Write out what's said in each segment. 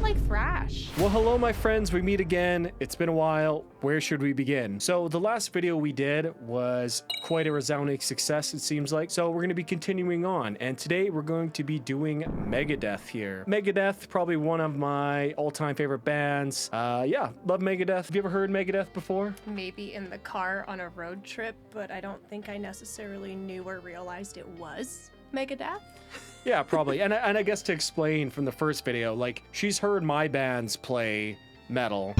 like thrash. Well, hello, my friends. We meet again. It's been a while. Where should we begin? So the last video we did was quite a resounding success, it seems like. So we're going to be continuing on. And today we're going to be doing Megadeth here. Megadeth, probably one of my all-time favorite bands. Yeah, love Megadeth. Have you ever heard Megadeth before? Maybe in the car on a road trip, but I don't think I necessarily knew or realized it was Megadeth. Yeah, probably. and I guess to explain from the first video, like, she's heard my bands play metal.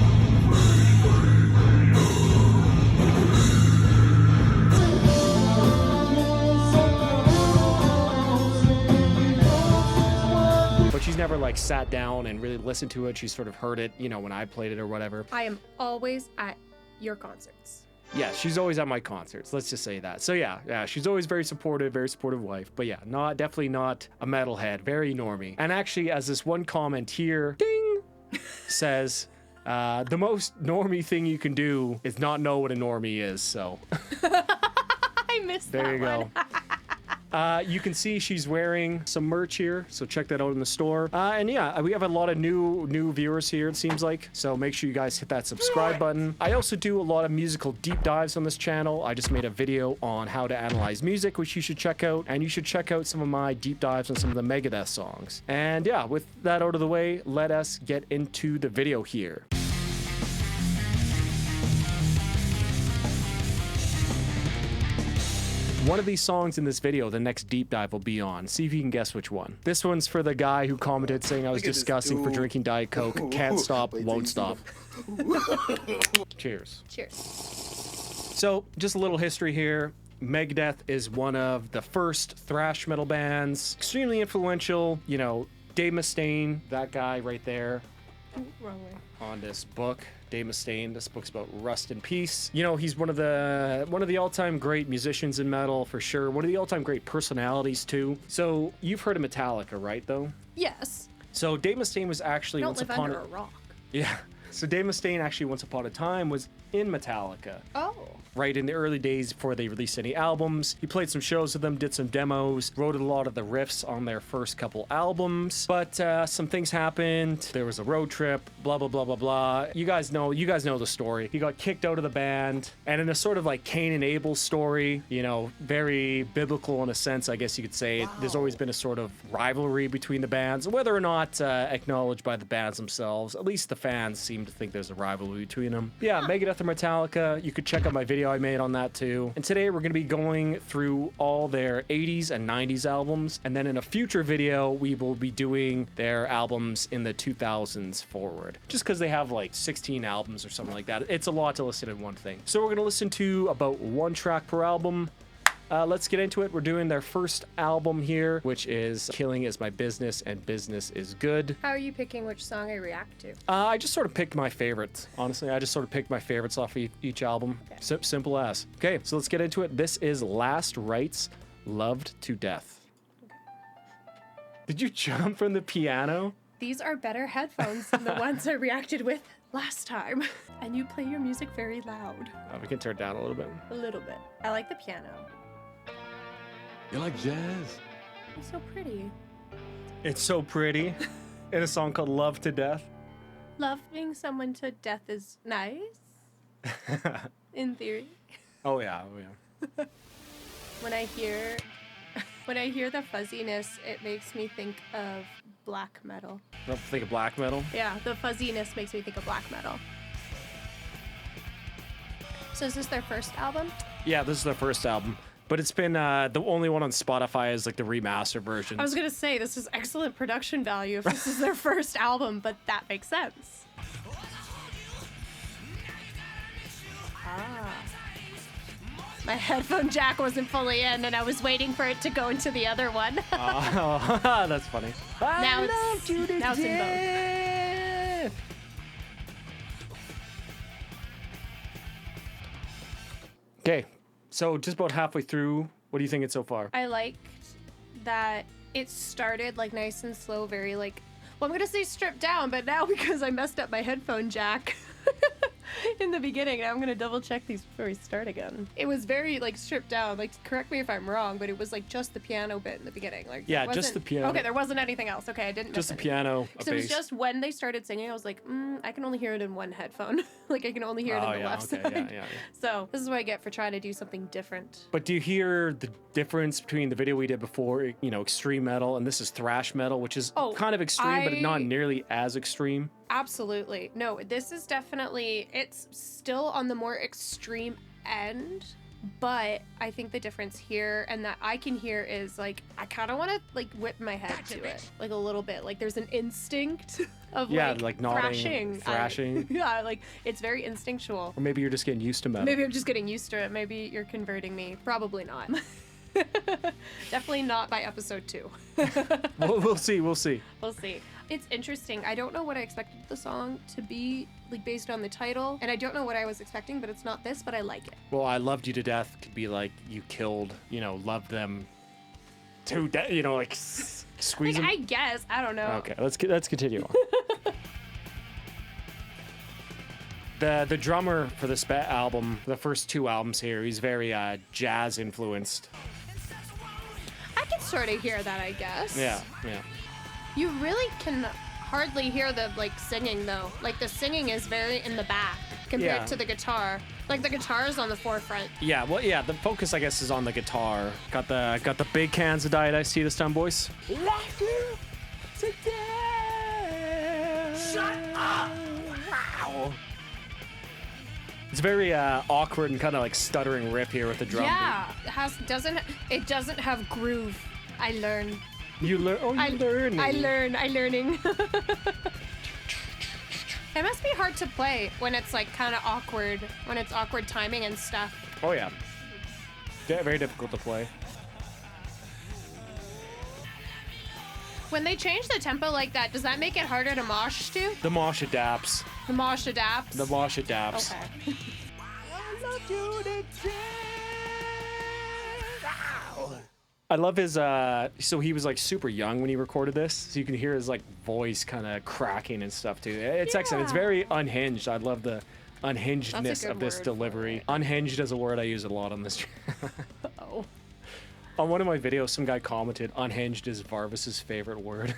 But she's never like sat down and really listened to it. She's sort of heard it, you know, when I played it or whatever. I am always at your concerts. Yeah, she's always at my concerts. Let's just say that. So yeah, she's always very supportive wife. But yeah, definitely not a metalhead. Very normie. And actually, as this one comment here, ding, says, the most normie thing you can do is not know what a normie is. So I missed that one. There you go. You can see she's wearing some merch here, so check that out in the store. And yeah, we have a lot of new viewers here, it seems like, so make sure you guys hit that subscribe button. I also do a lot of musical deep dives on this channel. I just made a video on how to analyze music, which you should check out, and you should check out some of my deep dives on some of the Megadeth songs. And yeah, with that out of the way, let us get into the video here. One of these songs in this video, the next deep dive will be on. See if you can guess which one. This one's for the guy who commented saying I was disgusting for drinking Diet Coke. Can't stop, won't stop. Cheers. Cheers. So, just a little history here. Megadeth is one of the first thrash metal bands. Extremely influential, you know, Dave Mustaine, that guy right there. Ooh, wrong way. On this book. Dave Mustaine. This book's about rust and peace. You know, he's one of the all-time great musicians in metal for sure. One of the all-time great personalities too. So you've heard of Metallica, right? Though. Yes. So Dave Mustaine was actually Don't live under a rock. Yeah. So Dave Mustaine actually once upon a time was in Metallica. Oh. Right in the early days before they released any albums. He played some shows with them, did some demos, wrote a lot of the riffs on their first couple albums. But some things happened. There was a road trip, blah, blah, blah, blah, blah. You guys know the story. He got kicked out of the band. And in a sort of like Cain and Abel story, you know, very biblical in a sense, I guess you could say. Wow. There's always been a sort of rivalry between the bands, whether or not acknowledged by the bands themselves. At least the fans seem to think there's a rivalry between them. Yeah, Megadeth and Metallica. You could check out my video I made on that too. And today we're going to be going through all their 80s and 90s albums. And then in a future video, we will be doing their albums in the 2000s forward. Just because they have like 16 albums or something like that. It's a lot to listen in one thing. So we're going to listen to about one track per album. Let's get into it. We're doing their first album here, which is Killing Is My Business and Business Is Good. How are you picking which song I react to? I just sort of picked my favorites. Honestly, I just sort of picked my favorites off each album. Okay. Simple as. Okay, so let's get into it. This is Last Rites, Loved to Death. Okay. Did you jump from the piano? These are better headphones than the ones I reacted with last time. And you play your music very loud. We can turn it down a little bit. A little bit. I like the piano. You like jazz? It's so pretty. It's so pretty. In a song called Love to Death. Loving someone to death is nice. In theory. Oh yeah. When I hear the fuzziness, it makes me think of black metal. You think of black metal? Yeah, the fuzziness makes me think of black metal. So is this their first album? Yeah, this is their first album. But it's been the only one on Spotify is like the remaster version. I was gonna say this is excellent production value if this is their first album, but that makes sense. Ah. My headphone jack wasn't fully in, and I was waiting for it to go into the other one. Oh, that's funny. Now it's in both. Okay. So just about halfway through, what do you think it's so far? I liked that it started like nice and slow, very like, well, I'm gonna say stripped down, but now because I messed up my headphone jack, in the beginning. Now I'm gonna double check these before we start again. It was very like stripped down. Like, correct me if I'm wrong, but it was like just the piano bit in the beginning. Like, Yeah, there just the wasn't- piano. Okay, there wasn't anything else. Okay, I didn't. Just the miss anything. piano, a So it was bass. just when they started singing, I was like, I can only hear it in one headphone. Like, I can only hear it Oh, in the yeah, left okay, side. yeah. So this is what I get for trying to do something different. But do you hear the difference between the video we did before, you know, extreme metal, and this is thrash metal, which is Oh, kind of extreme, but not I- nearly as extreme? Absolutely. No, this is definitely, it's still on the more extreme end, but I think the difference here and that I can hear is like, I kind of want to like whip my head to it like a little bit. Like there's an instinct of like nodding, thrashing. Yeah, like it's very instinctual. Or maybe you're just getting used to metal. Maybe I'm just getting used to it. Maybe you're converting me. Probably not. Definitely not by episode 2. We'll see. We'll see. We'll see. It's interesting. I don't know what I expected the song to be, like based on the title, and I don't know what I was expecting, but it's not this, but I like it. Well, I loved you to death could be like you killed, you know, loved them to death, you know, like squeeze Like, them. I guess. I don't know. Okay, let's continue on. The drummer for this album, the first 2 albums here, he's very jazz influenced. I can sort of hear that, I guess. Yeah. You really can hardly hear the like singing though. Like the singing is very in the back compared Yeah. to the guitar. Like the guitar is on the forefront. Yeah, well, yeah, the focus, I guess, is on the guitar. Got the big cans of Diet Iced Tea this time, boys. Shut up! Wow. It's very awkward and kind of like stuttering riff here with the drum Yeah, it doesn't have groove. I learn. beat. You learn. Oh, you learn. I'm learning. It must be hard to play when it's like kind of awkward, when it's awkward timing and stuff. Oh yeah. Very difficult to play. When they change the tempo like that, does that make it harder to mosh to? The mosh adapts. The mosh adapts? The mosh adapts. Okay. I love his so he was like super young when he recorded this, so you can hear his like voice kind of cracking and stuff too. It's excellent. It's very unhinged. I love the unhingedness good of this word for delivery. it. Unhinged is a word I use a lot on this channel. Oh. On one of my videos, some guy commented, unhinged is Varvis's favorite word.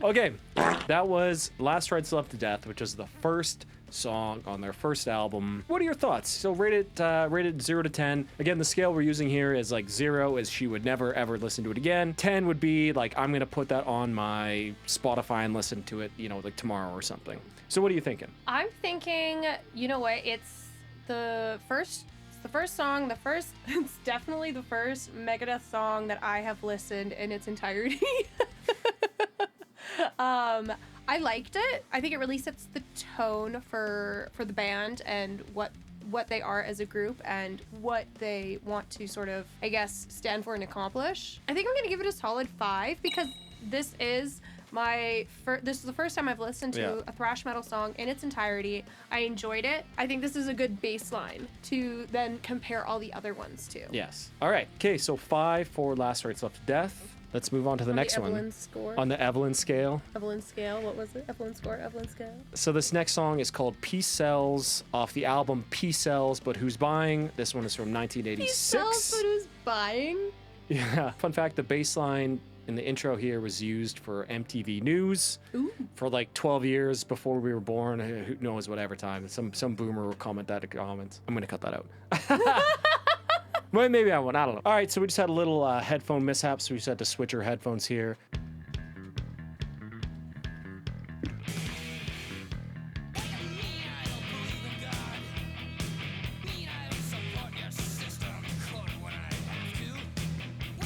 Okay, that was Last Rites Left to Death, which is the first song on their first album. What are your thoughts? So rated 0 to 10. Again, the scale we're using here is like 0 is she would never ever listen to it again. 10 would be like I'm gonna put that on my Spotify and listen to it, you know, like tomorrow or something. So what are you thinking? I'm thinking, you know what? It's the first song. It's definitely the first Megadeth song that I have listened in its entirety. I liked it. I think it really sets the tone for the band and what they are as a group and what they want to sort of, I guess, stand for and accomplish. I think I'm gonna give it a solid 5 because this is this is the first time I've listened to a thrash metal song in its entirety. I enjoyed it. I think this is a good baseline to then compare all the other ones to. Yes. All right. Okay, so 5 for Last Rites Left to Death. Let's move on to the next Evelyn one. Score. On the Evelyn scale. Evelyn scale. What was it? Evelyn score. Evelyn scale. So this next song is called Peace Sells off the album Peace Sells, but Who's Buying? This one is from 1986. He sells, but who's buying? Yeah. Fun fact, the bass line in the intro here was used for MTV News for like 12 years before we were born. Who knows, whatever time. Some boomer will comment that in the comments. I'm going to cut that out. Well, maybe I won't. I don't know. All right, so we just had a little headphone mishap, so we just had to switch our headphones here.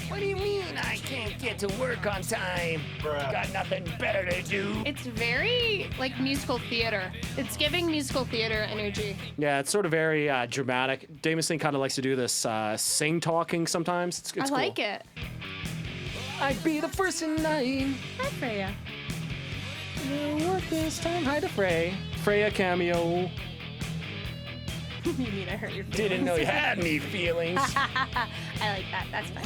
What do you mean I can't get to work on time? Got nothing better to do. It's very like musical theater. It's giving musical theater energy. Yeah, it's sort of very dramatic. Dave Mustaine kind of likes to do this sing talking sometimes. It's I cool. like it. I'd be the first in line. Hi, Freya. Work this time. Hi to Frey. Freya cameo. You mean I hurt your feelings? Didn't know you had any feelings. I like that. That's fine.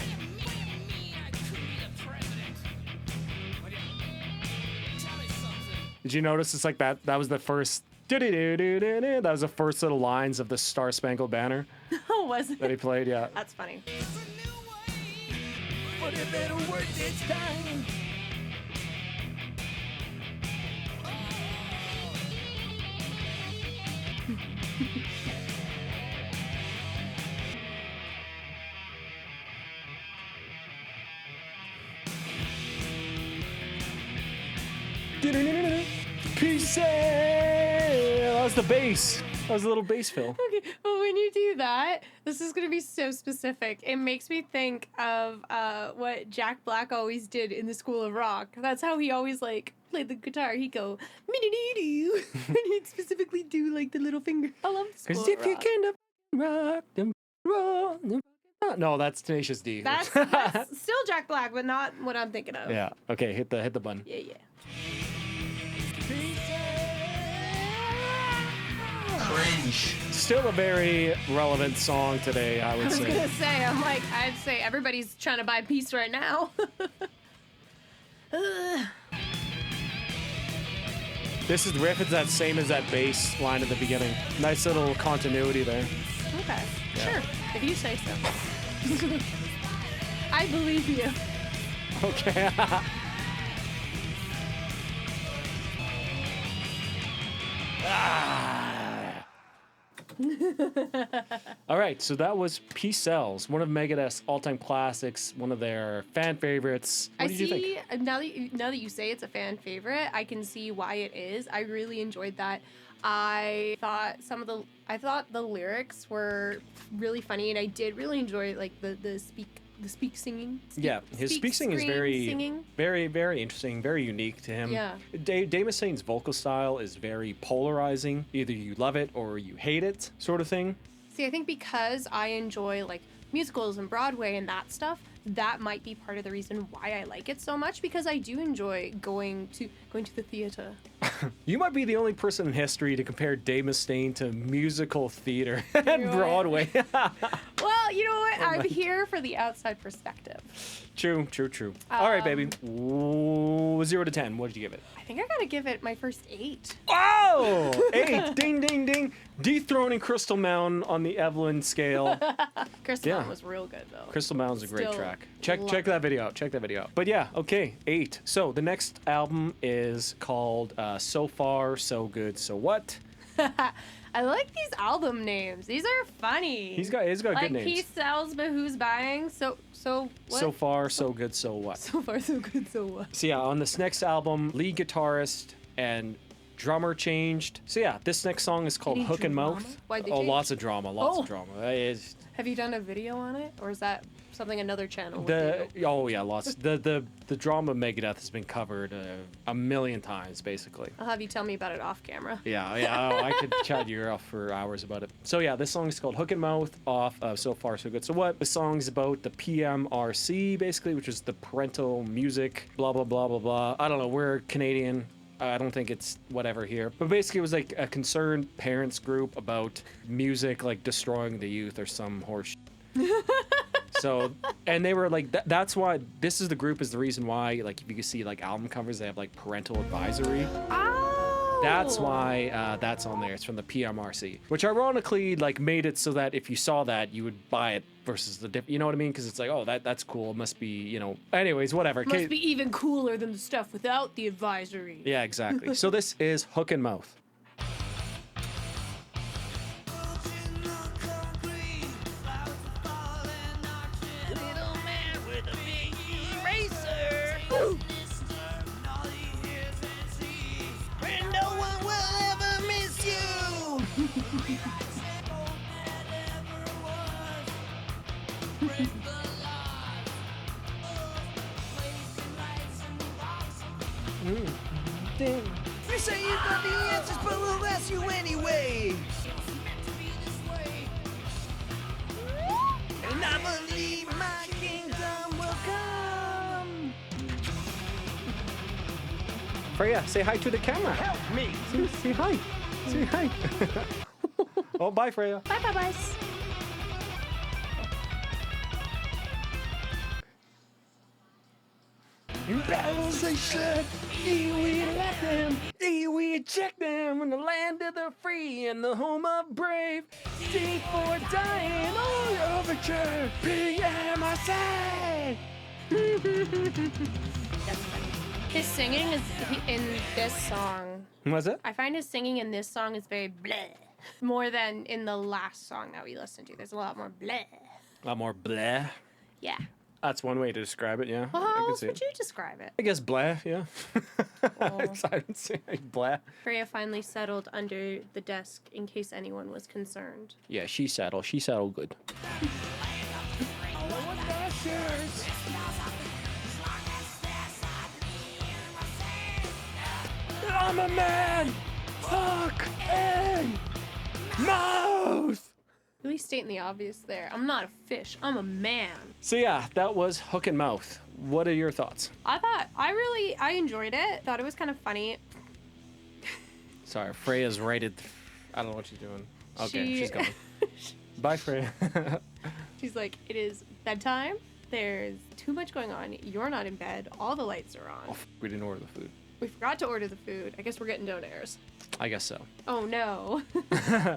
Did you notice it's like that was the first That was the first little lines of the Star Spangled Banner Oh, was that he it? played. Yeah. That's funny. But it better work this time. Peace. That was the bass. That was a little bass fill. Okay, well, when you do that, this is gonna be so specific. It makes me think of what Jack Black always did in the School of Rock. That's how he always like played the guitar. He'd go "me-dee-dee-doo," and he'd specifically do like the little finger. I love the School Because of if you Rock. can rock them, roll them. No, that's Tenacious D. That's still Jack Black, but not what I'm thinking of. Yeah. Okay. Hit the button. Yeah, yeah. Cringe. Still a very relevant song today, I I would was say. gonna say, I'd say everybody's trying to buy peace right now. Ugh. This is the riff. It's that same as that bass line at the beginning. Nice little continuity there. Okay, Yeah. sure, if you say so. I believe you. Okay. All right, so that was Peace Sells, one of Megadeth's all-time classics, one of their fan favorites. What did you think? Now that you say it's a fan favorite, I can see why it is. I really enjoyed that. I thought the lyrics were really funny, and I did really enjoy like the speak singing. Yeah, his speak singing is singing. very, very interesting, very unique to him. Yeah. Dave Mustaine's vocal style is very polarizing. Either you love it or you hate it, sort of thing. See, I think because I enjoy like musicals and Broadway and that stuff, that might be part of the reason why I like it so much, because I do enjoy going to the theater. You might be the only person in history to compare Dave Mustaine to musical theater and know what? Broadway. Well, you know what? I'm here for the outside perspective. True. All right, baby. 0 to 10. What did you give it? I think I gotta give it my first 8. Oh, 8. Ding, ding, ding. Dethroning Crystal Mountain on the Evelyn scale. Crystal Yeah. Mountain was real good though. Crystal Mountain's a great Still track. love Check it. that video out. Check that video out. But yeah, okay, 8. So the next album is called So Far, So Good, So What? I like these album names. These are funny. He's got like good names. he sells, but who's buying? So what? So Far, So Good, So What? So far, so good. So what? So yeah, on this next album, lead guitarist and drummer changed. So yeah, this next song is called Any Hook and drama? Mouth. Why'd they Oh, change? lots of drama, lots Oh. of drama. It's Have you done a video on it, or is that something another channel would the do? oh yeah, lots. The drama of Megadeth has been covered a million times, basically. I'll have you tell me about it off camera. Yeah. Oh, I could chat you off for hours about it. So yeah, this song is called Hook and Mouth off of So Far So Good So What. The song's about the PMRC, basically, which is the parental music, blah, blah, blah, blah, blah. I don't know, we're Canadian. I don't think it's whatever here. But basically it was like a concerned parents group about music like destroying the youth or some horse So, and they were like, that's why this is the reason why, like, if you can see like album covers, they have like parental advisory. Oh! That's why that's on there. It's from the PMRC, which ironically like made it so that if you saw that, you would buy it versus the you know what I mean? Because it's like, oh, that's cool. It must be, you know. Anyways, whatever. Must be even cooler than the stuff without the advisory. Yeah, exactly. So this is Hook and Mouth. You say you got the answers, but we'll ask you anyway. And I believe my kingdom will come. Freya, say hi to the camera. Help me. Say hi. Say hi. Oh, bye, Freya. Bye, bye, boys. In battles they said, we let them, we eject them. I'm in the land of the free and the home of brave. D for dying, all overture, PMSA. That's funny. His singing is in this song. Was it? I find his singing in this song is very bleh. More than in the last song that we listened to. There's a lot more bleh. A lot more blah. Yeah. That's one way to describe it, yeah. Well, I how can else see would it. you describe it? I guess blah, yeah. Oh. I would say blah. Freya finally settled under the desk in case anyone was concerned. Yeah, she settled. She settled good. I'm a man! Fuck and mouth! Really stating the obvious there. I'm not a fish. I'm a man. So yeah, that was Hook and Mouth. What are your thoughts? I enjoyed it. Thought it was kind of funny. Sorry, Freya's rated. I don't know what she's doing. Okay, she's gone. Bye, Freya. She's like, it is bedtime. There's too much going on. You're not in bed. All the lights are on. We didn't order the food. We forgot to order the food. I guess we're getting donaires. I guess so. Oh no.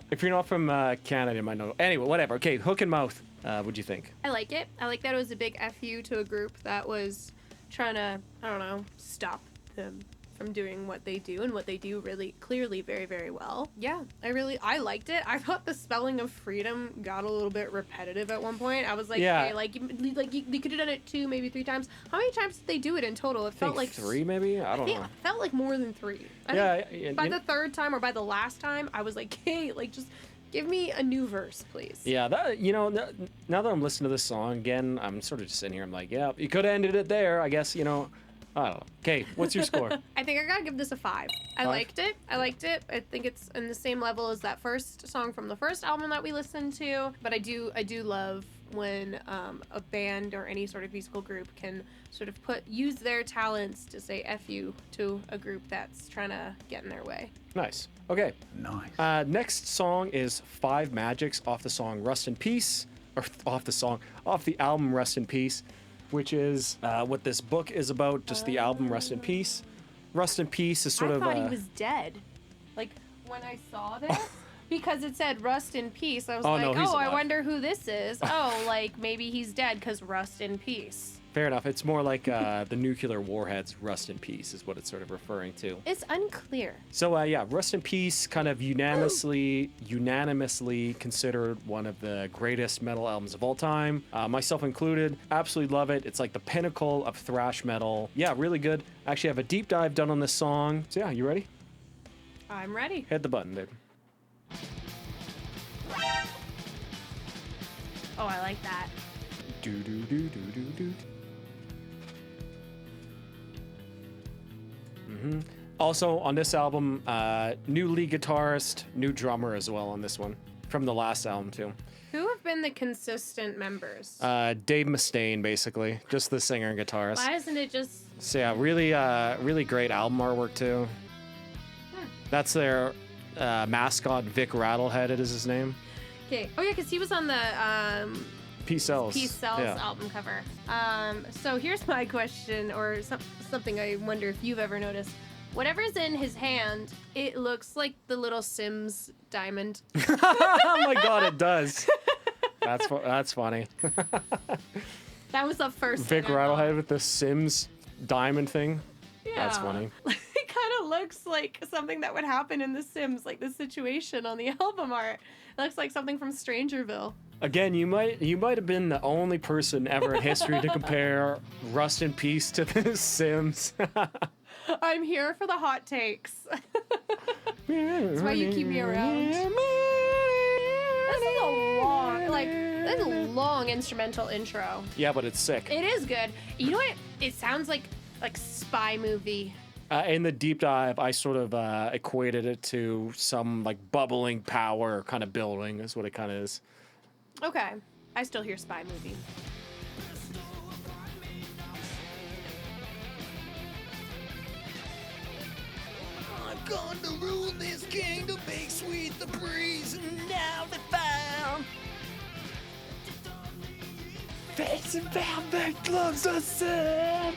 If you're not from Canada, you might know. Anyway, whatever. Okay, Hook and Mouth. What'd you think? I like it. I like that it was a big FU to a group that was trying to, I don't know, stop them from doing what they do and what they do really clearly very, very well. Yeah, I liked it. I thought the spelling of freedom got a little bit repetitive at one point. I was like, Yeah. hey, you could have done it 2, maybe 3 times. How many times did they do it in total? It felt like 3 maybe? I don't know. It felt like more than 3. Yeah, think by the 3rd time or by the last time, I was like, hey, just give me a new verse, please. Yeah, that now that I'm listening to this song again, I'm sort of just sitting here. I'm like, yeah, you could have ended it there. I guess, I don't know. Okay, what's your score? I think I gotta give this a 5. I liked it. I think it's in the same level as that first song from the first album that we listened to. But I do love when a band or any sort of musical group can sort of use their talents to say F you to a group that's trying to get in their way. Nice. Okay. Nice. Next song is Five Magics off the song Rust in Peace, or off the album Rust in Peace, which is what this book is about, just the album Rust in Peace. Rust in Peace is sort I of... thought he was dead. Like, when I saw this, because it said Rust in Peace, I was Oh, no, he's I alive. wonder who this is. Maybe he's dead because Rust in Peace. Fair enough. It's more like the nuclear warheads Rust in Peace is what it's sort of referring to. It's unclear. So yeah, Rust in Peace kind of unanimously considered one of the greatest metal albums of all time, myself included. Absolutely love it. It's like the pinnacle of thrash metal. Yeah, really good. Actually, I have a deep dive done on this song. So yeah, you ready? I'm ready. Hit the button, dude. Oh, I like that. Do do do do do do. Also on this album, new lead guitarist, new drummer as well on this one, from the last album too. Who have been the consistent members? Dave Mustaine, basically, just the singer and guitarist. Why isn't it just... So yeah, really great album artwork too. That's their mascot, Vic Rattlehead, it is his name. Okay. Oh yeah, because he was on the Peace Sells. Peace Sells Yeah. album cover. So here's my question, or something I wonder if you've ever noticed. Whatever's in his hand, it looks like the little Sims diamond. Oh my god, it does. That's funny. That was the first Vic thing I thought. Rattlehead with the Sims diamond thing. Yeah. That's funny. It kind of looks like something that would happen in The Sims, like the situation on the album art. It looks like something from Strangerville. Again, you might have been the only person ever in history to compare Rust in Peace to The Sims. I'm here for the hot takes. That's why you keep me around. This is a long instrumental intro. Yeah, but it's sick. It is good. You know what? It sounds like spy movie. In the deep dive, I sort of equated it to some like bubbling power kind of building is what it kind of is. Okay. I still hear spy movie. I'm going to rule this kingdom, make sweet the breeze, and now they found. Face and velvet loves the sun.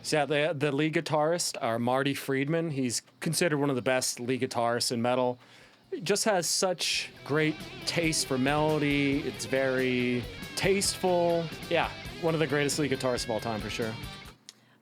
So yeah, the lead guitarist, Marty Friedman, he's considered one of the best lead guitarists in metal. He just has such great taste for melody. It's very tasteful. Yeah, one of the greatest lead guitarists of all time for sure.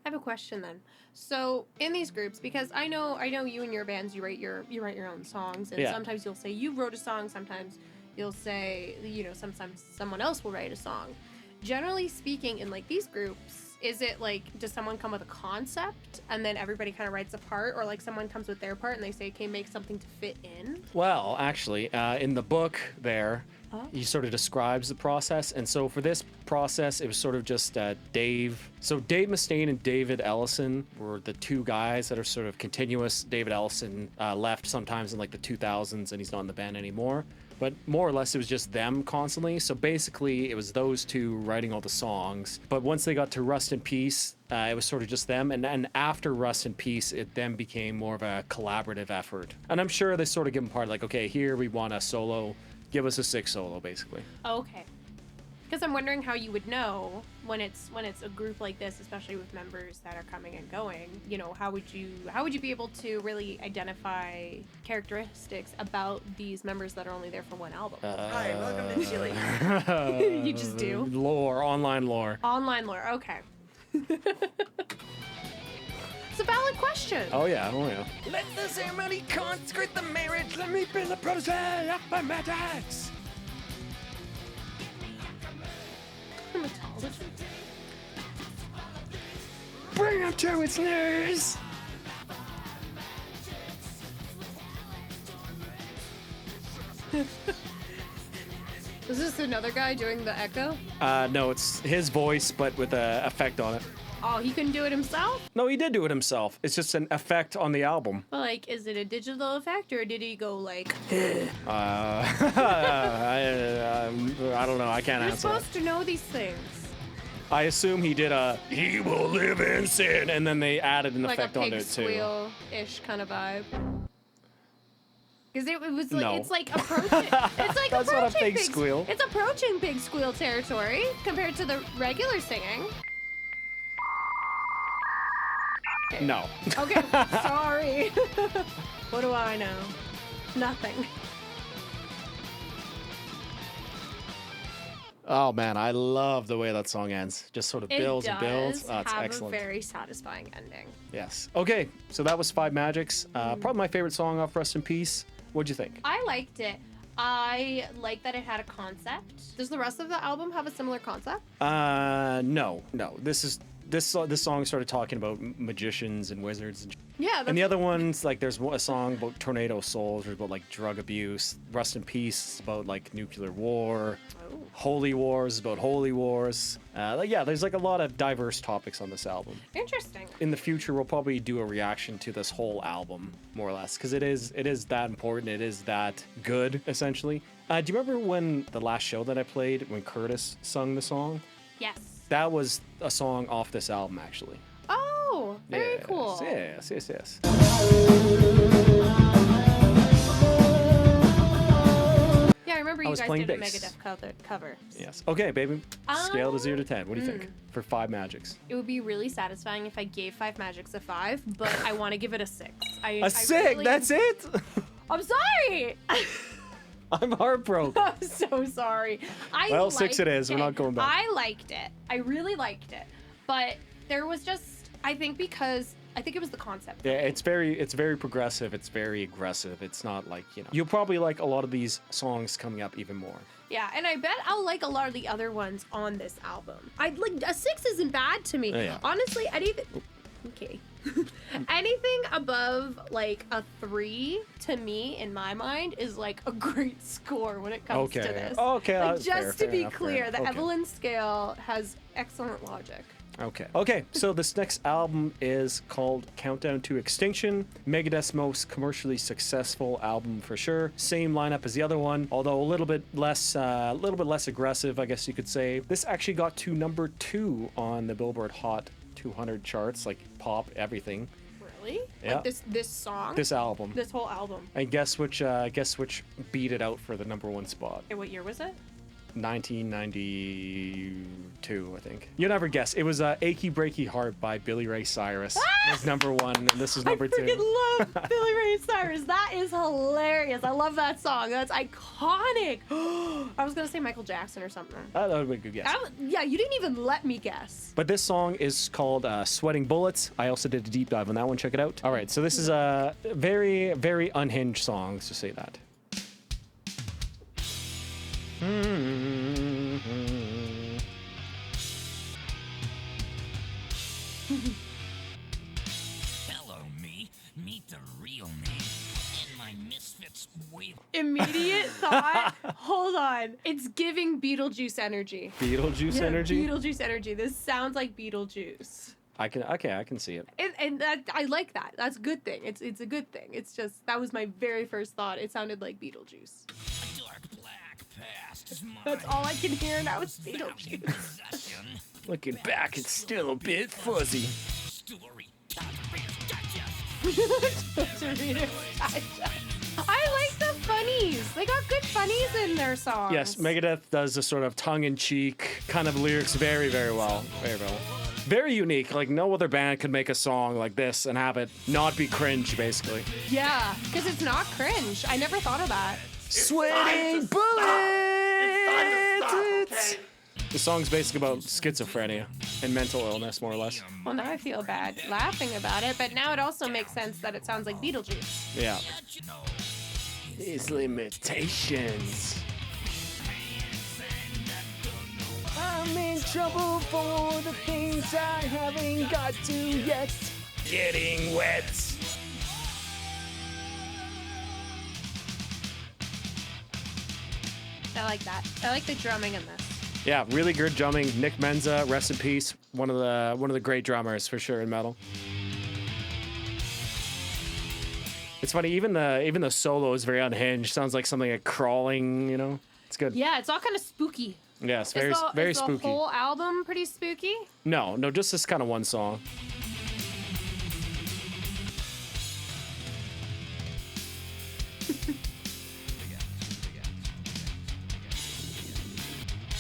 I have a question then. So in these groups, because I know you and your bands, you write your own songs, and sometimes you'll say you wrote a song, sometimes you'll say, you know, sometimes someone else will write a song. Generally speaking, in like these groups, is it like, does someone come with a concept and then everybody kind of writes a part, or like someone comes with their part and they say, okay, make something to fit in? Well, actually, in the book there, he sort of describes the process. And so for this process, it was sort of just Dave. So Dave Mustaine and David Ellison were the two guys that are sort of continuous. David Ellison left sometimes in like the 2000s and he's not in the band anymore. But more or less, it was just them constantly. So basically, it was those two writing all the songs. But once they got to Rust in Peace, it was sort of just them. And then after Rust in Peace, it then became more of a collaborative effort. And I'm sure they sort of give them part, like, okay, here we want a solo. Give us a 6 solo, basically. Okay. Because I'm wondering how you would know when it's a group like this, especially with members that are coming and going. You know, how would you be able to really identify characteristics about these members that are only there for one album? Hi, welcome to Chile. You just do Lore, online lore. online lore. Okay. It's a valid question. Oh yeah. Let the ceremony consecrate the marriage. Let me be the protege of my Megadeth. Hermatology. Bring him to its knees. Is this another guy doing the echo? No, it's his voice, but with an effect on it. Oh, he couldn't do it himself? No, he did do it himself. It's just an effect on the album. Well, like, is it a digital effect, or did he go like... I don't know. I can't You're answer supposed to know these things. that. I assume he did a "He will live in sin," and then they added an Like effect a onto pig it too. squeal-ish kind of vibe. Because it was like, No. it's like approaching... It's like That's not a approaching pig squeal. It's approaching pig squeal territory compared to the regular singing. No. Okay, sorry. What do I know? Nothing. Oh man, I love the way that song ends. Just sort of builds and builds. It Oh, does it's have excellent. a very satisfying ending. Yes. Okay, so that was 5 Magics. Probably my favorite song off Rust in Peace. What'd you think? I liked it. I like that it had a concept. Does the rest of the album have a similar concept? No. This song started talking about magicians and wizards Yeah. and the other ones, like there's a song about tornado souls, or about like drug abuse. Rust in Peace is about like nuclear war. Oh. Holy Wars is about holy wars. There's like a lot of diverse topics on this album. Interesting. In the future, we'll probably do a reaction to this whole album, more or less, because it is that important. It is that good, essentially. Do you remember when the last show that I played, when Curtis sung the song? Yes. That was a song off this album, actually. Oh, very Yes, cool. Yes. Yeah, I remember I you was guys playing did a bass. Megadeth cover. Yes. Okay, baby. Scale to 0 to 10. What do you think for 5 Magics? It would be really satisfying if I gave 5 Magics a 5, but I want to give it a 6. A 6? That's it? I'm sorry. I'm heartbroken. I'm so sorry. Well, 6 it is. We're not going back. I liked it. I really liked it. But there was just, I think it was the concept. Yeah, it's very progressive. It's very aggressive. It's not like, you'll probably like a lot of these songs coming up even more. Yeah, and I bet I'll like a lot of the other ones on this album. I'd like a 6 isn't bad to me. Yeah. Honestly, anything. Okay. Anything above like a 3 to me in my mind is like a great score when it comes to this. Okay. Like, that's just fair, to be enough, fair clear, enough. the Okay. Evelyn scale has excellent logic. Okay, so this next album is called Countdown to Extinction. Megadeth's most commercially successful album for sure. Same lineup as the other one, although a little bit less aggressive, I guess you could say. This actually got to number 2 on the Billboard Hot 200 charts, like pop, everything. Really? Yeah. Like this song? This album. This whole album. And guess which beat it out for the number 1 spot? And what year was it? 1992. 2, I think. You'll never guess. It was Achy Breaky Heart by Billy Ray Cyrus. Was number 1, and this is number 2. I freaking love Billy Ray Cyrus. That is hilarious. I love that song. That's iconic. I was gonna say Michael Jackson or something. That would be a good guess. Yeah, you didn't even let me guess. But this song is called Sweating Bullets. I also did a deep dive on that one. Check it out. All right, so this is a very, very unhinged song, let's just say that. Hello, me. Meet the real me. In my misfits wave. Immediate thought. Hold on. It's giving Beetlejuice energy. Beetlejuice energy? Beetlejuice energy. This sounds like Beetlejuice. I can see it. And that, I like that. That's a good thing. It's a good thing. It's just, that was my very first thought. It sounded like Beetlejuice. A dark black past is mine. That's all I can hear now is Beetlejuice. Possession. Looking back, it's still a bit fuzzy. Story. Digest. I like the funnies. They got good funnies in their songs. Yes, Megadeth does a sort of tongue-in-cheek kind of lyrics very, very well. Very well. Very unique. Like, no other band could make a song like this and have it not be cringe, basically. Yeah, because it's not cringe. I never thought of that. Sweating bullets! The song's basically about schizophrenia and mental illness, more or less. Well, now I feel bad laughing about it, but now it also makes sense that it sounds like Beetlejuice. Yeah. These limitations. I'm in trouble for the things I haven't got to yet. Getting wet. I like that. I like the drumming in this. Yeah, really good drumming. Nick Menza, rest in peace. One of the great drummers for sure in metal. It's funny, even the solo is very unhinged. Sounds like something like crawling, you know? It's good. Yeah, it's all kind of spooky. Yeah, it's very Is spooky. the whole album pretty spooky? No, just this kind of one song.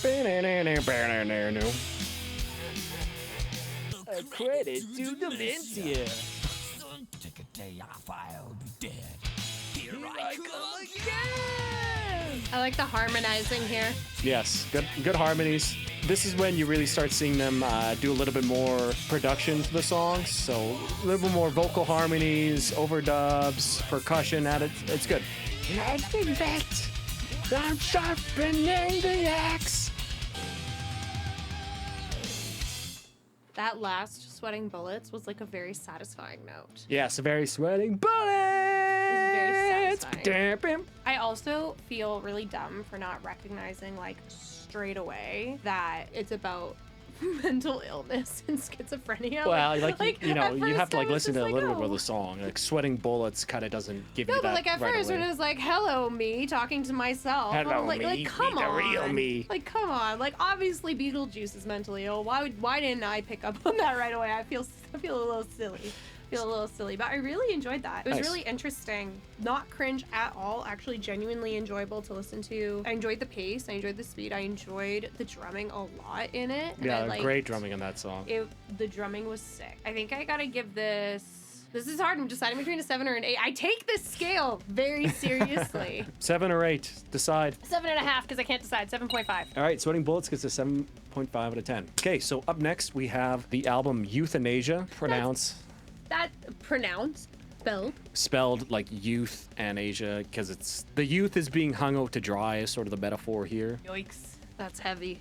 A credit to Dementia. Take a day off, I'll be dead. Here I come again. I like the harmonizing here. Yes, good harmonies. This is when you really start seeing them do a little bit more production to the songs. So a little bit more vocal harmonies, overdubs, percussion at it. It's good. Nothing that I'm sharpening the axe. That last Sweating Bullets was like a very satisfying note. Yes, a very sweating bullets. Very satisfying. Damn. I also feel really dumb for not recognizing like straight away that it's about mental illness and schizophrenia. Well, like you know, at you have first to I like was listen to just a little bit oh. of the song. Like Sweating Bullets kind of doesn't give No, you but that like at right first away. when it was like, hello me, talking to myself. Hello, I'm like, me, come meet the on. real me. Like, come on. Like, obviously Beetlejuice is mentally ill. Why didn't I pick up on that right away? I feel a little silly. But I really enjoyed that. It was Nice. really interesting. Not cringe at all. Actually genuinely enjoyable to listen to. I enjoyed the pace. I enjoyed the speed. I enjoyed the drumming a lot in it. And Yeah, I great drumming on that song. The drumming was sick. I think I gotta give this. This is hard. I'm deciding between a 7 or an 8. I take this scale very seriously. 7 or 8, decide. 7.5 because I can't decide. 7.5. All right, Sweating Bullets gets a 7.5 out of 10. Okay, so up next we have the album Euthanasia, spelled like youth and Asia, because it's the youth is being hung out to dry is sort of the metaphor here. Yikes. That's heavy.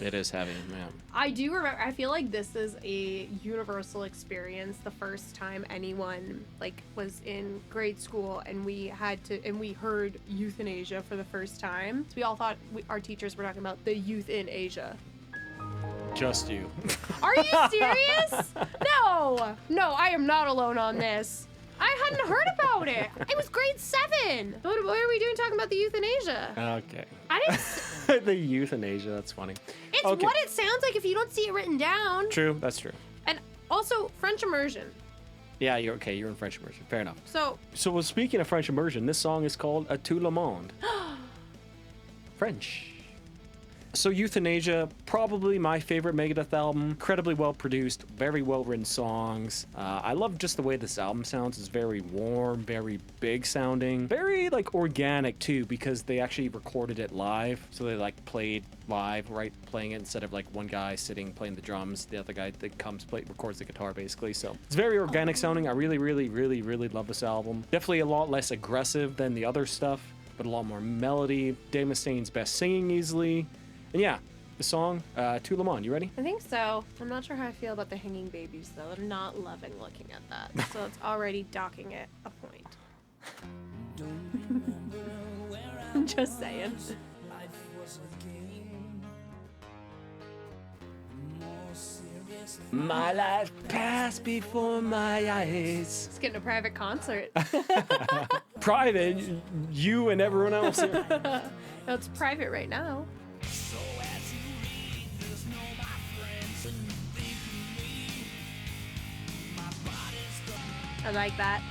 It is heavy, man. I do remember. I feel like this is a universal experience. The first time anyone like was in grade school and we heard euthanasia for the first time. So we all thought our teachers were talking about the youth in Asia. Just you. Are you serious? No, I am not alone on this. I hadn't heard about it. It was grade 7. What are we doing talking about the euthanasia? Okay. I didn't. The euthanasia, that's funny. It's Okay. what it sounds like if you don't see it written down. True, that's true. And also French immersion. Yeah, you're okay. You're in French immersion. Fair enough. So So, speaking of French immersion, this song is called A Tout le Monde. French. So Euthanasia, probably my favorite Megadeth album. Incredibly well produced, very well written songs. I love just the way this album sounds. It's very warm, very big sounding, very like organic too, because they actually recorded it live. So they like played live, right, playing it instead of like one guy sitting playing the drums, the other guy that records the guitar basically. So it's very organic sounding. I really love this album. Definitely a lot less aggressive than the other stuff, but a lot more melody. Dave Mustaine's best singing easily. And yeah, the song, To Le Monde. You ready? I think so. I'm not sure how I feel about the hanging babies, though. I'm not loving looking at that. So it's already docking it a point. I'm just saying. My life passed before my eyes. Let's get in a private concert. Private? You and everyone else here. No, it's private right now. I like that.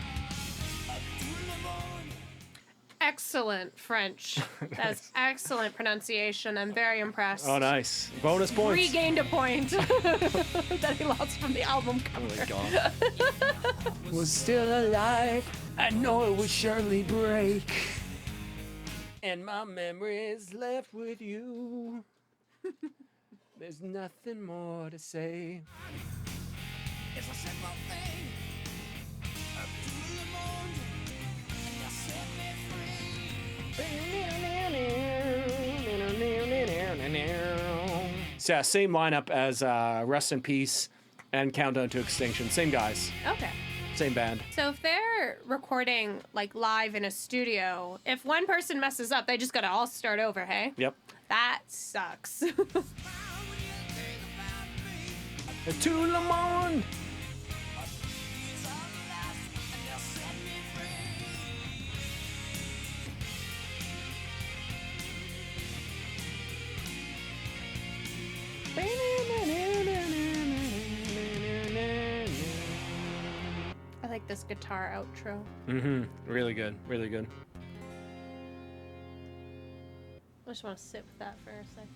Excellent French. That's excellent pronunciation. I'm very impressed. Oh, nice. Bonus points. Regained a point that he lost from the album cover. Oh my god. Was still alive. I know it would surely break. And my memories left with you. There's nothing more to say. It's a simple thing. To Le Monde, and you set me free. So yeah, same lineup as Rest in Peace and Countdown to Extinction. Same guys, Okay. same band. So if they're recording like live in a studio, if one person messes up, they just gotta all start over, hey? Yep. That sucks. To Le Monde. I like this guitar outro. Mm-hmm. Really good. Really good. I just want to sit with that for a second.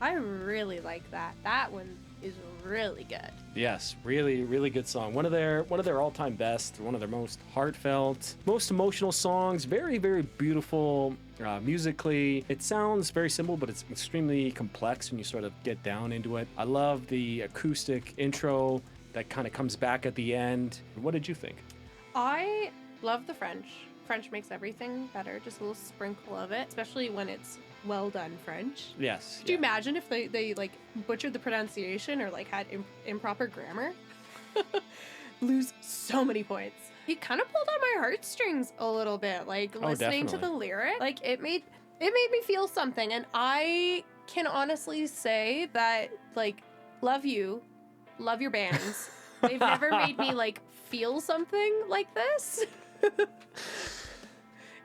I really like that. That one is really good. Yes, really good song. One of their all-time best, one of their most heartfelt, most emotional songs. Very beautiful musically. It sounds very simple, but it's extremely complex when you sort of get down into it. I love the acoustic intro that kind of comes back at the end. What did you think? I love the French. French makes everything better. Just a little sprinkle of it, especially when it's well done French. Yes. Could you imagine if they like butchered the pronunciation or like had improper grammar? Lose so many points. It kind of pulled on my heartstrings a little bit, like listening to the lyric. Like it made me feel something, and I can honestly say that like love your bands. They've never made me like feel something like this.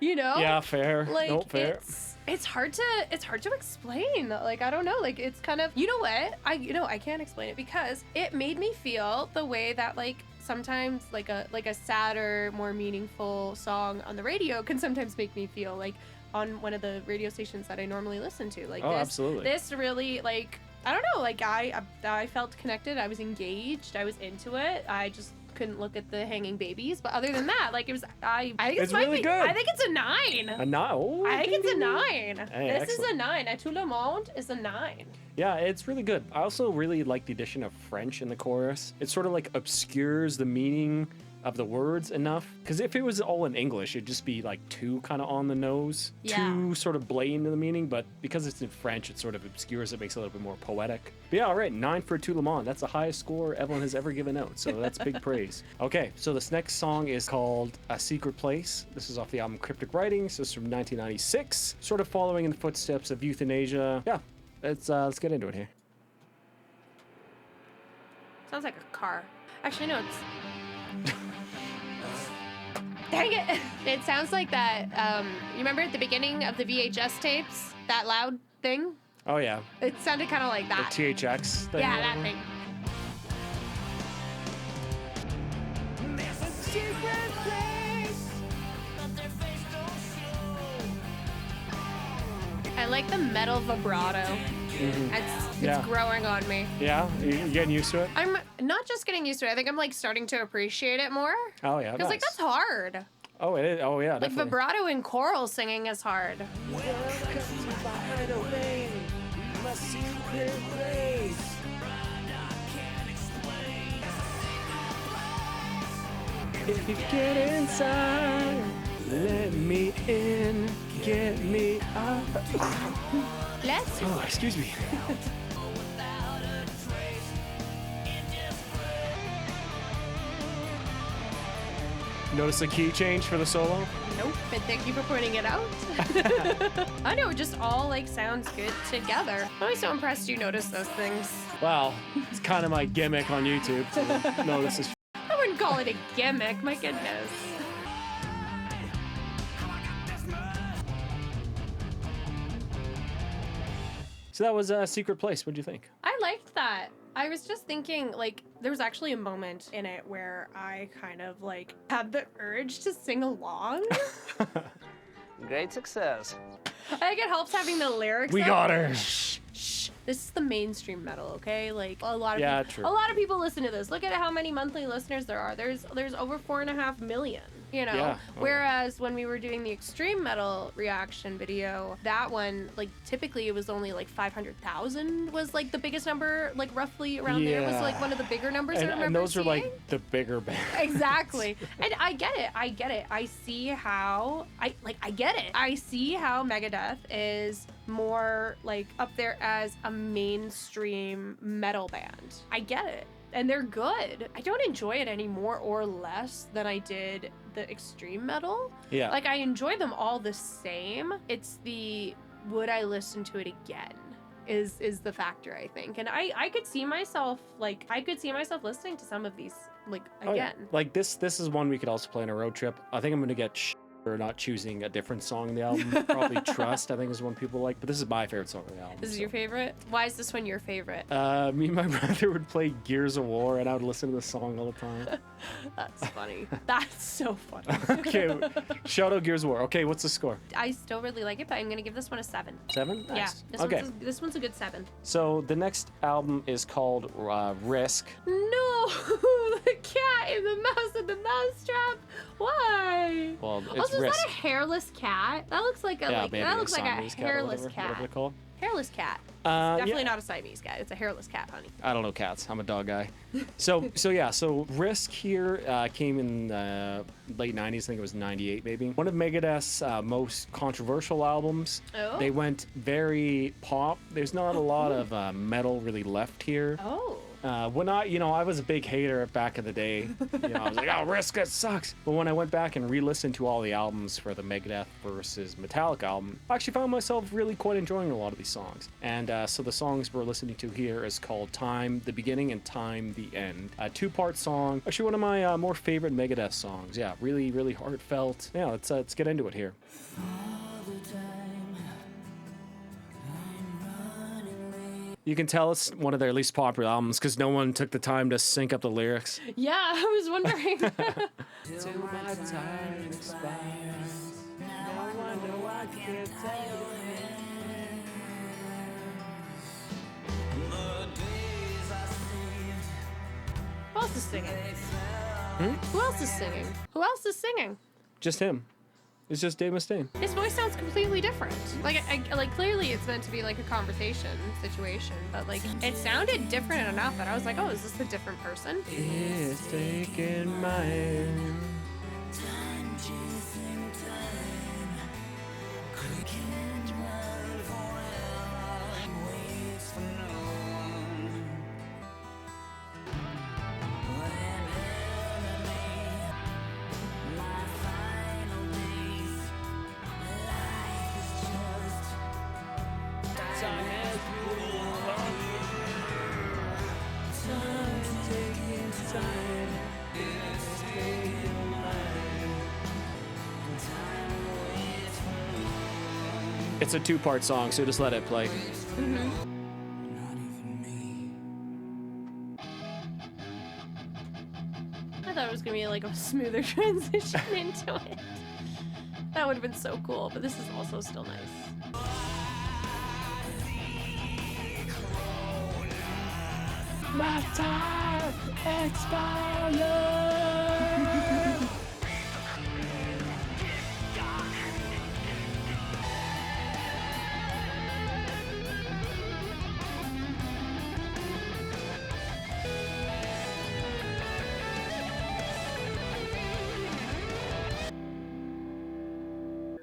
You know? Yeah, fair. Like Nope, fair. it's hard to explain. Like I don't know, like it's kind of, you know what? I can't explain it because it made me feel the way that like sometimes like a sadder, more meaningful song on the radio can sometimes make me feel, like on one of the radio stations that I normally listen to. Like absolutely. This really, like, I don't know, like I felt connected, I was engaged, I was into it. I just couldn't look at the hanging babies, but other than that, like it was, I think It's really good. I think it's a 9. A 9. Oh, I think it's a 9. Hey, This is a 9. A Tout le Monde is a 9. Yeah, it's really good. I also really like the addition of French in the chorus. It sort of like obscures the meaning of the words enough. Because if it was all in English, it'd just be like too kind of on the nose, Yeah. too sort of blatant in the meaning. But because it's in French, it sort of obscures it, makes it a little bit more poetic. But yeah, all right, 9 for Tout le Monde. That's the highest score Evelyn has ever given out. So that's big praise. Okay, so this next song is called A Secret Place. This is off the album Cryptic Writings. This is from 1996. Sort of following in the footsteps of Euthanasia. Yeah, let's get into it here. Sounds like a car. Actually, no, it's... Dang it! It sounds like that, you remember at the beginning of the VHS tapes? That loud thing? Oh yeah, It sounded kind of like the that. THX thing. Yeah, that thing. There's a secret place that their face don't show. I I like the metal vibrato. It's growing on me. Yeah, you getting used to it? I'm not just getting used to it. I think I'm like starting to appreciate it more. Oh yeah, Because like that's hard. Oh, it is. Oh yeah, Like definitely. vibrato and choral singing is hard. If you get inside, let me in, get me up. Bless you. Oh, excuse me. Notice the key change for the solo? Nope, but thank you for pointing it out. I know, it just all like sounds good together. I'm always so impressed you notice those things. Wow, it's kind of my gimmick on YouTube to notice this. I wouldn't call it a gimmick, my goodness. So that was a secret place. What'd you think? I liked that. I was just thinking, like, there was actually a moment in it where I kind of, like, had the urge to sing along. Great success. I think it helps having the lyrics. We up. got her. Shh. This is the mainstream metal, okay? Like a lot of true. a lot of people listen to this. Look at how many monthly listeners there are. There's over 4.5 million. You know, Yeah. Oh, whereas when we were doing the extreme metal reaction video, that one, like, typically it was only like 500,000 was like the biggest number, like roughly around there was like one of the bigger numbers I remember and those seeing. are like the bigger bands. Exactly. And I get it. I see how I get it. I see how Megadeth is more like up there as a mainstream metal band. I get it. And they're good. I don't enjoy it any more or less than I did the extreme metal. Yeah. Like, I enjoy them all the same. It's the would I listen to it again is the factor, I think. And I could see myself listening to some of these like again. Oh, yeah. Like this is one we could also play on a road trip. I think I'm gonna get for not choosing a different song on the album. Probably Trust, I think, is one people like, but this is my favorite song on the album. This is your favorite? Why is this one your favorite? Me and my brother would play Gears of War, and I would listen to this song all the time. That's funny. That's so funny. Okay, shout out Gears of War. Okay, what's the score? I still really like it, but I'm gonna give this one a 7. 7? Yeah, Nice. this one's a good 7. So the next album is called Risk. No, the cat in the mouse in the mousetrap. Why? Well, it's Also, is Risk. that a hairless cat? That looks like a Maybe that looks like a Siamese cat or hairless whatever they're cat. called. Hairless cat. Definitely not a Siamese cat. It's a hairless cat, honey. I don't know cats. I'm a dog guy. So Risk here came in late 90s. I think it was 98 maybe. One of Megadeth's most controversial albums. Oh. They went very pop. There's not a lot of metal really left here. Oh. When I was a big hater back in the day. I was like, oh, Risk, that sucks. But when I went back and re-listened to all the albums for the Megadeth versus Metallica album, I actually found myself really quite enjoying a lot of these songs. And so the songs we're listening to here is called Time the Beginning and Time the End. A 2-part song. Actually, one of my more favorite Megadeth songs. Yeah, really, really heartfelt. Yeah, let's get into it here. You can tell it's one of their least popular albums because no one took the time to sync up the lyrics. Yeah, I was wondering. Till my time expires, no wonder I can't tell you. Who else is singing? Who else is singing? Who else is singing? Just him. It's just Dave Mustaine. His voice sounds completely different. Like, clearly it's meant to be like a conversation situation, but like it sounded different enough that I was like, oh, is this a different person? It's taking my hand. It's a 2-part song, so just let it play. I thought it was gonna be like a smoother transition into it. That would have been so cool, but this is also still nice. My time expired.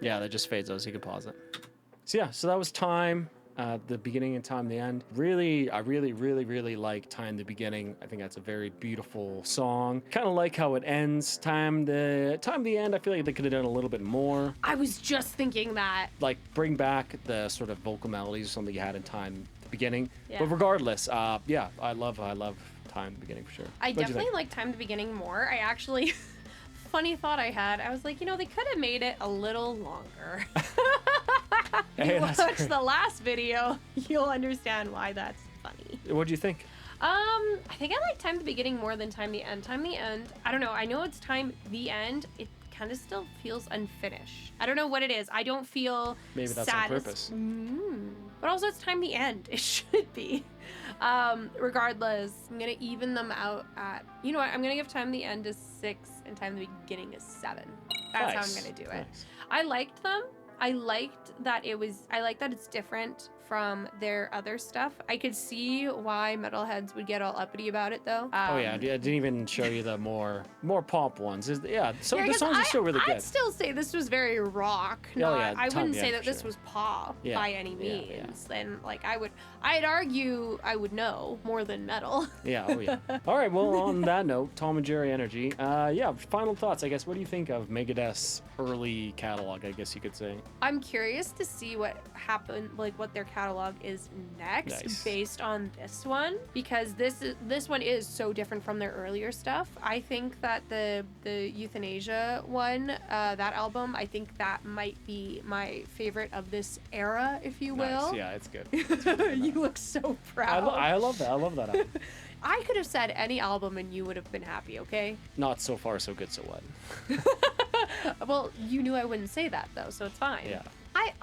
Yeah, that just fades out, so you can pause it. So yeah, so that was Time, the beginning and Time the End. Really, I really like Time the Beginning. I think that's a very beautiful song. Kind of like how it ends. Time the End, I feel like they could have done a little bit more. I was just thinking that. Like bring back the sort of vocal melodies, something you had in Time the Beginning. Yeah. But regardless, yeah, I love Time the Beginning for sure. I What'd you definitely think? like Time the Beginning more. I actually, funny thought I had, I was like, you know, they could have made it a little longer. Hey, You that's watch great. the last video, you'll understand why that's funny. What'd you think? I think I like Time the Beginning more than Time the End. Time the End, I don't know. I know it's Time the End. It kind of still feels unfinished. I don't know what it is. I don't feel Maybe that's on purpose. But also it's Time the End. It should be. Regardless, I'm gonna even them out at, you know what? I'm gonna give Time the End a 6 and Time the Beginning a 7. That's how Nice. I'm gonna do it. Nice. I liked them. I liked that it's different from their other stuff. I could see why metalheads would get all uppity about it though. Oh yeah, I didn't even show you the more pop ones. Yeah, so the 'cause songs are still really I'd good. still say this was very rock. Oh, Not, yeah, I Time wouldn't the say End that for this sure. was pop Yeah, by any yeah, yeah. means. And like I'd argue I would know more than metal. Yeah, oh yeah. All right, well, on that note, Tom and Jerry Energy. Yeah, final thoughts, I guess. What do you think of Megadeth's early catalog, I guess you could say? I'm curious to see what happened, like what their catalog is next Nice. based on this one, because this one is so different from their earlier stuff. I think that the Euthanasia one, that album, I think that might be my favorite of this era, if you will. Nice, yeah, it's good. It's really You nice. look so proud. I love that. I love that album. I could have said any album and you would have been happy, okay? Not so far, so good, so what? Well, you knew I wouldn't say that though, so it's fine. Yeah.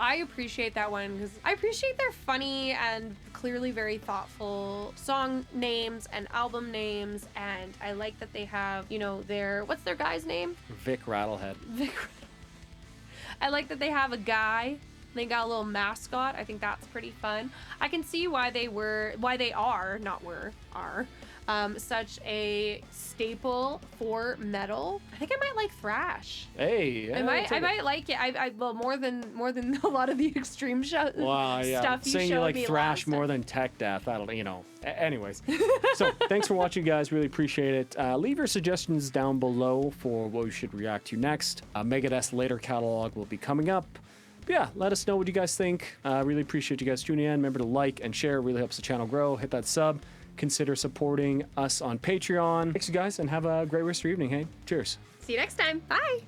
I appreciate that one because I appreciate their funny and clearly very thoughtful song names and album names, and I like that they have, you know, what's their guy's name? Vic Rattlehead. Vic. I like that they have a guy. They got a little mascot. I think that's pretty fun. I can see why they are such a staple for metal. I think I might like thrash. Hey, yeah, I might take it. like it. Well, more than a lot of the extreme Wow, yeah. stuff you Saying showed you like me thrash last more time. than tech death, that'll, anyways. So thanks for watching, guys. Really appreciate it. Leave your suggestions down below for what we should react to next. Megadeth's later catalog will be coming up. But yeah, let us know what you guys think. Really appreciate you guys tuning in. Remember to like and share. It really helps the channel grow. Hit that sub. Consider supporting us on Patreon. Thanks, you guys, and have a great rest of your evening. Hey, cheers. See you next time. Bye.